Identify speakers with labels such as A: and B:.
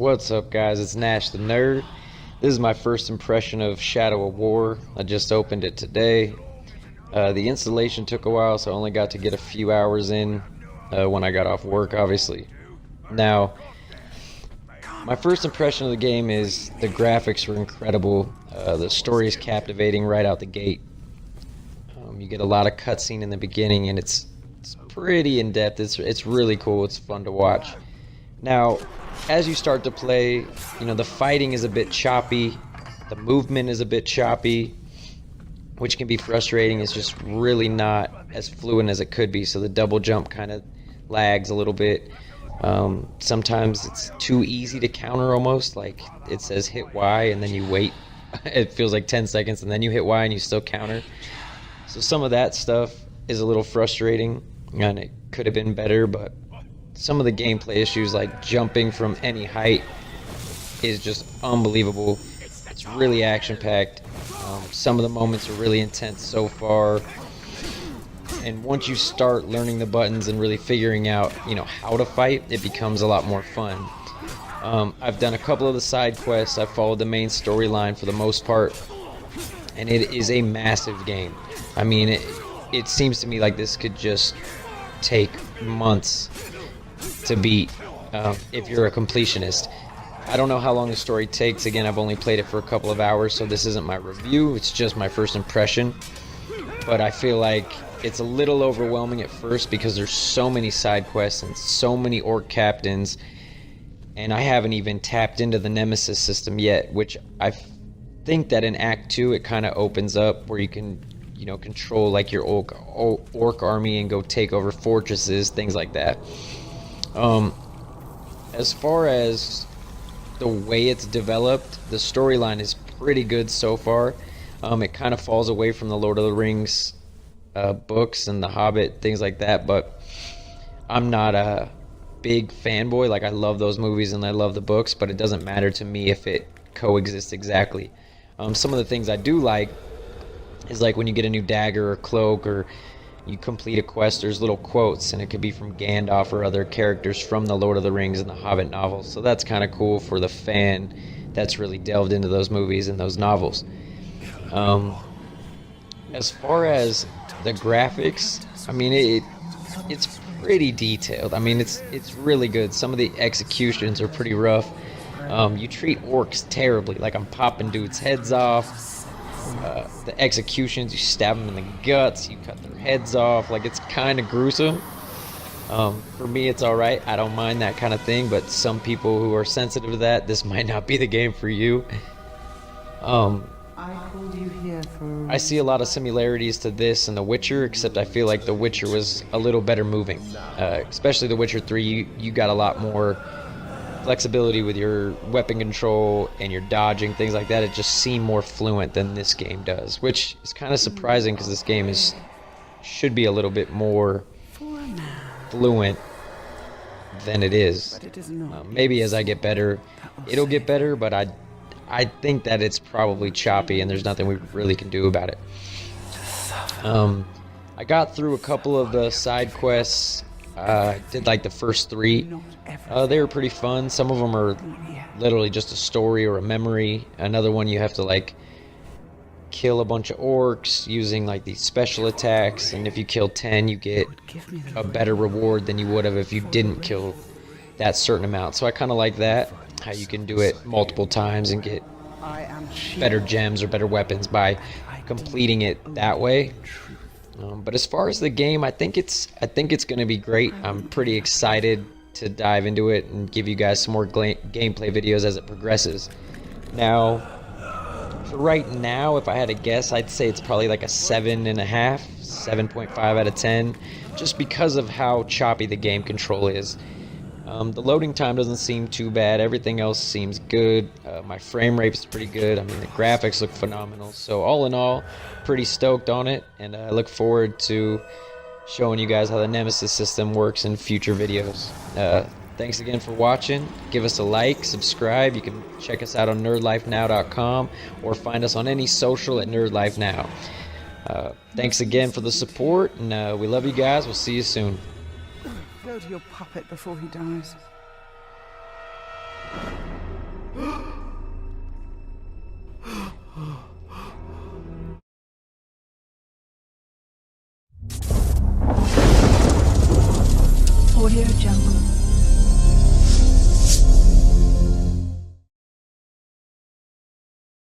A: What's up, guys? It's Nash the Nerd. This is my first impression of Shadow of War. I just opened it today. The installation took a while, so I only got to get a few hours in when I got off work, obviously. Now, my first impression of the game is the graphics were incredible. The story is captivating right out the gate. You get a lot of cutscene in the beginning, and it's pretty in-depth. It's really cool. It's fun to watch. Now, as you start to play, the fighting is a bit choppy, the movement is a bit choppy, which can be frustrating. It's just really not as fluent as it could be, so the double jump kind of lags a little bit. Sometimes it's too easy to counter almost, like it says hit Y and then you wait. It feels like 10 seconds and then you hit Y and you still counter. So some of that stuff is a little frustrating and it could have been better, but some of the gameplay issues, like jumping from any height, is just unbelievable. It's really action-packed. Some of the moments are really intense so far. And once you start learning the buttons and really figuring out, how to fight, it becomes a lot more fun. I've done a couple of the side quests. I've followed the main storyline for the most part. And it is a massive game. I mean, it seems to me like this could just take months to beat if you're a completionist. I don't know how long the story takes. Again, I've only played it for a couple of hours, so this isn't my review. It's just my first impression. But I feel like it's a little overwhelming at first because there's so many side quests and so many orc captains, and I haven't even tapped into the Nemesis system yet, which I think that in Act 2 it kind of opens up where you can control like your orc army and go take over fortresses, things like that. As far as the way it's developed, the storyline is pretty good so far. It kind of falls away from the Lord of the Rings books and the Hobbit, things like that, but I'm not a big fanboy. Like, I love those movies and I love the books, but it doesn't matter to me if it coexists exactly. Some of the things I do like is like when you get a new dagger or cloak, or you complete a quest, there's little quotes, and it could be from Gandalf or other characters from the Lord of the Rings and the Hobbit novels. So that's kind of cool for the fan that's really delved into those movies and those novels. As far as the graphics, I mean, it's pretty detailed. I mean, it's really good. Some of the executions are pretty rough. You treat orcs terribly. Like, I'm popping dudes' heads off. The executions, you stab them in the guts, you cut their heads off. Like, it's kind of gruesome. For me, it's alright. I don't mind that kind of thing, but some people who are sensitive to that, this might not be the game for you. I see a lot of similarities to this and The Witcher, except I feel like The Witcher was a little better moving. Especially The Witcher 3, you got a lot more flexibility with your weapon control and your dodging, things like that. It just seemed more fluent than this game does, which is kind of surprising because this game should be a little bit more fluent than it is. Maybe as I get better, it'll get better, but I think that it's probably choppy and there's nothing we really can do about it. I got through a couple of the side quests. Did like the first 3. They were pretty fun. Some of them are literally just a story or a memory. Another one, you have to like kill a bunch of orcs using like these special attacks, and if you kill 10 you get a better reward than you would have if you didn't kill that certain amount. So I kind of like that, how you can do it multiple times and get better gems or better weapons by completing it that way. But as far as the game, I think it's going to be great. I'm pretty excited to dive into it and give you guys some more gameplay videos as it progresses. Now, for right now, if I had to guess, I'd say it's probably like a 7.5, 7.5 out of 10, just because of how choppy the game control is. The loading time doesn't seem too bad. Everything else seems good. My frame rate is pretty good. I mean, the graphics look phenomenal. So all in all, pretty stoked on it, and I look forward to showing you guys how the Nemesis system works in future videos. Thanks again for watching. Give us a like, subscribe. You can check us out on nerdlifenow.com or find us on any social at nerdlifenow. Thanks again for the support, and we love you guys. We'll see you soon.
B: Go to your puppet before he dies. Audio Jungle.